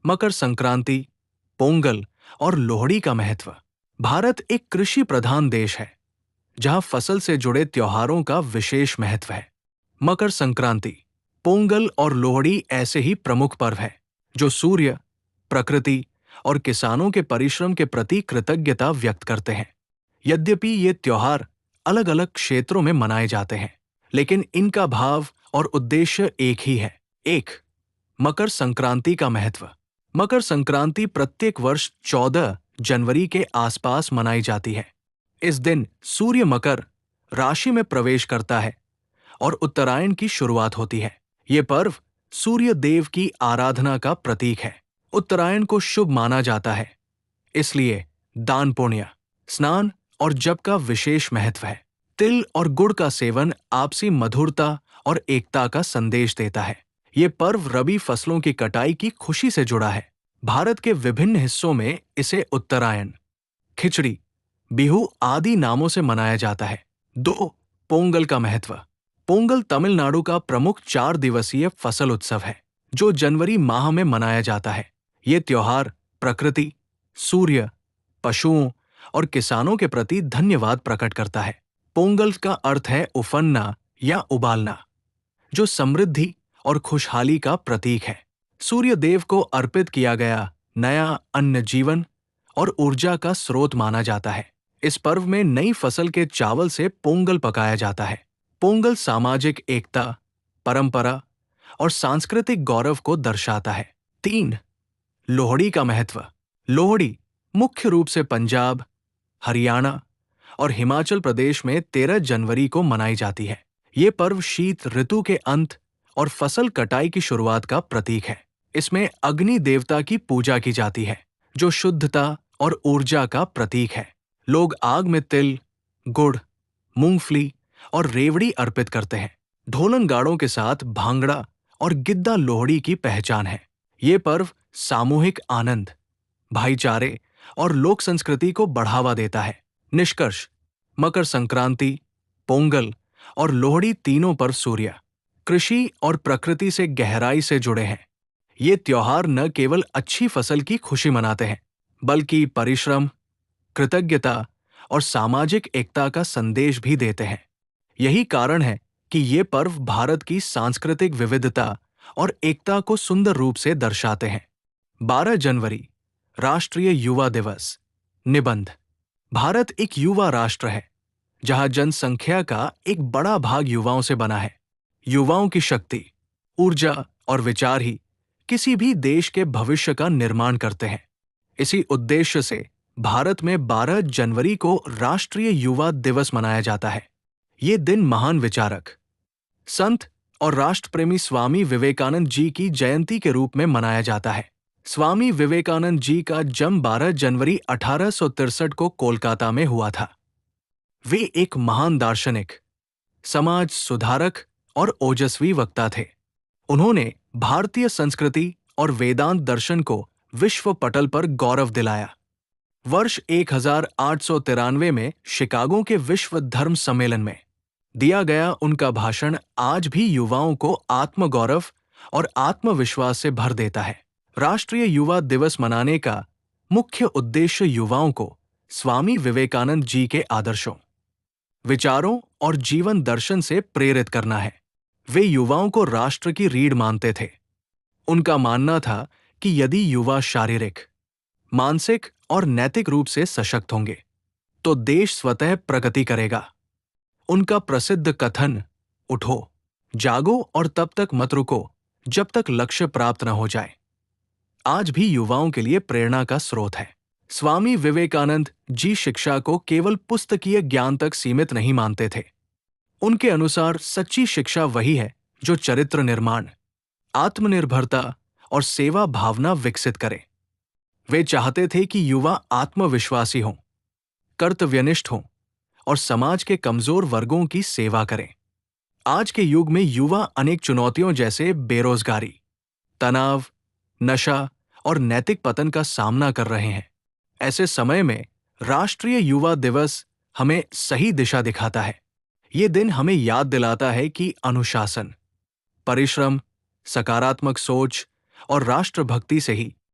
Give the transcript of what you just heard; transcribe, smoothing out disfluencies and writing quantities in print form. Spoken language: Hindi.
मकर संक्रांति, पोंगल और लोहड़ी का महत्व। भारत एक कृषि प्रधान देश है, जहां फसल से जुड़े त्योहारों का विशेष महत्व है। मकर संक्रांति, पोंगल और लोहड़ी ऐसे ही प्रमुख पर्व हैं, जो सूर्य, प्रकृति और किसानों के परिश्रम के प्रति कृतज्ञता व्यक्त करते हैं। यद्यपि ये त्योहार अलग-अलग क्षेत्रों में मनाए जाते हैं, लेकिन इनका भाव और उद्देश्य एक ही है। 1. मकर संक्रांति का महत्व। मकर संक्रांति प्रत्येक वर्ष 14 जनवरी के आसपास मनाई जाती है। इस दिन सूर्य मकर राशि में प्रवेश करता है और उत्तरायण की शुरुआत होती है। ये पर्व सूर्य देव की आराधना का प्रतीक है। उत्तरायण को शुभ माना जाता है, इसलिए दान पुण्य, स्नान और जप का विशेष महत्व है। तिल और गुड़ का सेवन आपसी मधुरता और एकता का संदेश देता है। ये पर्व रबी फसलों की कटाई की खुशी से जुड़ा है। भारत के विभिन्न हिस्सों में इसे उत्तरायण, खिचड़ी, बिहू आदि नामों से मनाया जाता है। 2. पोंगल का महत्व। पोंगल तमिलनाडु का प्रमुख 4 दिवसीय फसल उत्सव है, जो जनवरी माह में मनाया जाता है। ये त्योहार प्रकृति, सूर्य, पशुओं और किसानों के प्रति धन्यवाद प्रकट करता है। पोंगल का अर्थ है उफनना या उबालना, जो समृद्धि और खुशहाली का प्रतीक है। सूर्य देव को अर्पित किया गया नया अन्न जीवन और ऊर्जा का स्रोत माना जाता है। इस पर्व में नई फसल के चावल से पोंगल पकाया जाता है। पोंगल सामाजिक एकता, परंपरा और सांस्कृतिक गौरव को दर्शाता है। 3. लोहड़ी का महत्व। लोहड़ी मुख्य रूप से पंजाब, हरियाणा और हिमाचल प्रदेश में 13 जनवरी को मनाई जाती है। ये पर्व शीत ऋतु के अंत और फसल कटाई की शुरुआत का प्रतीक है। इसमें अग्नि देवता की पूजा की जाती है, जो शुद्धता और ऊर्जा का प्रतीक है। लोग आग में तिल, गुड़, मूंगफली और रेवड़ी अर्पित करते हैं। ढोलन गाड़ों के साथ भांगड़ा और गिद्दा लोहड़ी की पहचान है। ये पर्व सामूहिक आनंद, भाईचारे और लोक संस्कृति को बढ़ावा देता है। निष्कर्ष: मकर संक्रांति, पोंगल और लोहड़ी तीनों पर्व सूर्य, कृषि और प्रकृति से गहराई से जुड़े हैं। ये त्योहार न केवल अच्छी फसल की खुशी मनाते हैं, बल्कि परिश्रम, कृतज्ञता और सामाजिक एकता का संदेश भी देते हैं। यही कारण है कि ये पर्व भारत की सांस्कृतिक विविधता और एकता को सुंदर रूप से दर्शाते हैं। 12 जनवरी, राष्ट्रीय युवा दिवस। निबंध। भारत एक युवा राष्ट्र है, जहां जनसंख्या का एक बड़ा भाग युवाओं से बना है। युवाओं की शक्ति, ऊर्जा और विचार ही किसी भी देश के भविष्य का निर्माण करते हैं। इसी उद्देश्य से भारत में 12 जनवरी को राष्ट्रीय युवा दिवस मनाया जाता है। ये दिन महान विचारक, संत और राष्ट्रप्रेमी स्वामी विवेकानंद जी की जयंती के रूप में मनाया जाता है। स्वामी विवेकानंद जी का जन्म 12 जनवरी 1863 को कोलकाता में हुआ था। वे एक महान दार्शनिक, समाज सुधारक और ओजस्वी वक्ता थे। उन्होंने भारतीय संस्कृति और वेदांत दर्शन को विश्व पटल पर गौरव दिलाया। वर्ष 1893 में शिकागो के विश्व धर्म सम्मेलन में दिया गया उनका भाषण आज भी युवाओं को आत्मगौरव और आत्मविश्वास से भर देता है। राष्ट्रीय युवा दिवस मनाने का मुख्य उद्देश्य युवाओं को स्वामी विवेकानंद जी के आदर्शों, विचारों और जीवन दर्शन से प्रेरित करना है। वे युवाओं को राष्ट्र की रीढ़ मानते थे। उनका मानना था कि यदि युवा शारीरिक, मानसिक और नैतिक रूप से सशक्त होंगे, तो देश स्वतः प्रगति करेगा। उनका प्रसिद्ध कथन, उठो, जागो और तब तक मत रुको जब तक लक्ष्य प्राप्त न हो जाए, आज भी युवाओं के लिए प्रेरणा का स्रोत है। स्वामी विवेकानंद जी शिक्षा को केवल पुस्तकीय ज्ञान तक सीमित नहीं मानते थे। उनके अनुसार सच्ची शिक्षा वही है जो चरित्र निर्माण, आत्मनिर्भरता और सेवा भावना विकसित करे। वे चाहते थे कि युवा आत्मविश्वासी हों, कर्तव्यनिष्ठ हों और समाज के कमजोर वर्गों की सेवा करें। आज के युग में युवा अनेक चुनौतियों जैसे बेरोजगारी, तनाव, नशा और नैतिक पतन का सामना कर रहे हैं। ऐसे समय में राष्ट्रीय युवा दिवस हमें सही दिशा दिखाता है। ये दिन हमें याद दिलाता है कि अनुशासन, परिश्रम, सकारात्मक सोच और राष्ट्रभक्ति से ही